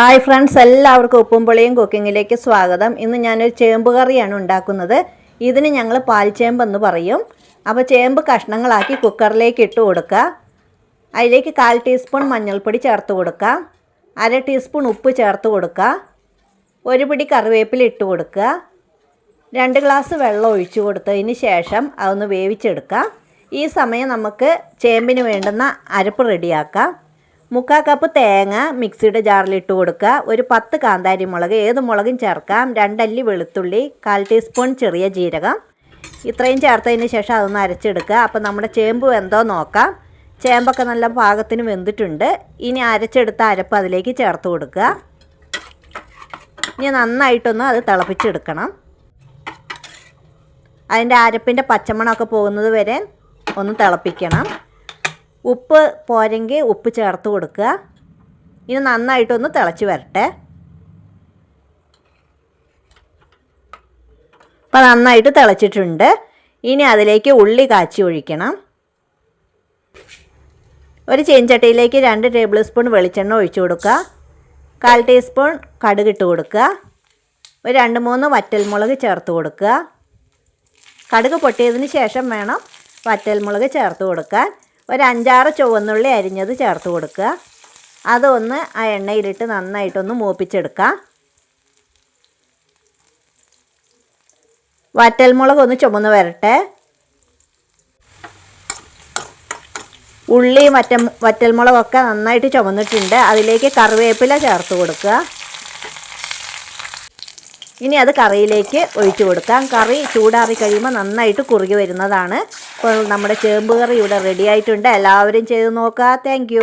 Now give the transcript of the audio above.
Hi friends, എല്ലാവർക്കും ഉപ്പും പുളിയും കുക്കിങ്ങിലേക്ക് സ്വാഗതം. ഇന്ന് ഞാനൊരു ചേമ്പ് കറിയാണ് ഉണ്ടാക്കുന്നത്. ഇതിന് ഞങ്ങൾ പാൽച്ചേമ്പെന്ന് പറയും. അപ്പോൾ ചേമ്പ് കഷ്ണങ്ങളാക്കി കുക്കറിലേക്ക് ഇട്ട് കൊടുക്കുക. അതിലേക്ക് 1/4 ടീസ്പൂൺ മഞ്ഞൾപ്പൊടി ചേർത്ത് കൊടുക്കുക. 1/2 ടീസ്പൂൺ ഉപ്പ് ചേർത്ത് കൊടുക്കുക. ഒരു പിടി കറിവേപ്പില ഇട്ട് കൊടുക്കുക. 2 ഗ്ലാസ് വെള്ളം ഒഴിച്ചു കൊടുത്തതിന് ശേഷം അതൊന്ന് വേവിച്ചെടുക്കുക. ഈ സമയം നമുക്ക് ചേമ്പിന് വേണ്ടുന്ന അരപ്പ് റെഡിയാക്കാം. 3/4 കപ്പ് തേങ്ങ മിക്സിയുടെ ജാറിലിട്ട് കൊടുക്കുക. ഒരു 10 കാന്താരി മുളക്, ഏത് മുളകും ചേർക്കാം. 2 അല്ലി വെളുത്തുള്ളി, 1/4 ടീസ്പൂൺ ചെറിയ ജീരകം. ഇത്രയും ചേർത്തതിന് ശേഷം അതൊന്ന് അരച്ചെടുക്കുക. അപ്പോൾ നമ്മുടെ ചേമ്പ് വെന്തോ നോക്കാം. ചേമ്പൊക്കെ നല്ല പാകത്തിന് വെന്തിട്ടുണ്ട്. ഇനി അരച്ചെടുത്ത അരപ്പ് അതിലേക്ക് ചേർത്ത് കൊടുക്കുക. ഇനി നന്നായിട്ടൊന്ന് അത് തിളപ്പിച്ചെടുക്കണം. അതിൻ്റെ അരപ്പിൻ്റെ പച്ചമണമൊക്കെ പോകുന്നത് വരെ ഒന്ന് തിളപ്പിക്കണം. ഉപ്പ് പോരെങ്കിൽ ഉപ്പ് ചേർത്ത് കൊടുക്കുക. ഇനി നന്നായിട്ടൊന്ന് തിളച്ച് വരട്ടെ. അപ്പോൾ നന്നായിട്ട് തിളച്ചിട്ടുണ്ട്. ഇനി അതിലേക്ക് ഉള്ളി കാച്ചി ഒഴിക്കണം. ഒരു ചീനച്ചട്ടിയിലേക്ക് 2 ടേബിൾ സ്പൂൺ വെളിച്ചെണ്ണ ഒഴിച്ചു കൊടുക്കുക. 1/4 ടീസ്പൂൺ കടുക് ഇട്ട് കൊടുക്കുക. ഒരു 2-3 വറ്റൽമുളക് ചേർത്ത് കൊടുക്കുക. കടുക് പൊട്ടിയതിന് ശേഷം വേണം വറ്റൽമുളക് ചേർത്ത് കൊടുക്കാൻ. ഒരു 5-6 ചുവന്നുള്ളി അരിഞ്ഞത് ചേർത്ത് കൊടുക്കുക. അതൊന്ന് ആ എണ്ണയിലിട്ട് നന്നായിട്ടൊന്ന് മൂപ്പിച്ചെടുക്കാം. വറ്റൽമുളക് ഒന്ന് ചുമന്ന് വരട്ടെ. ഉള്ളിയും വറ്റൽമുളകൊക്കെ നന്നായിട്ട് ചുമന്നിട്ടുണ്ട്. അതിലേക്ക് കറിവേപ്പില ചേർത്ത് കൊടുക്കുക. ഇനി അത് കറിയിലേക്ക് ഒഴിച്ചു കൊടുക്കാം. കറി ചൂടാറി കഴിയുമ്പോൾ നന്നായിട്ട് കുറുകി വരുന്നതാണ്. അപ്പോൾ നമ്മുടെ ചേമ്പ് കറി ഇവിടെ റെഡി ആയിട്ടുണ്ട്. എല്ലാവരും ചെയ്ത് നോക്കുക. താങ്ക്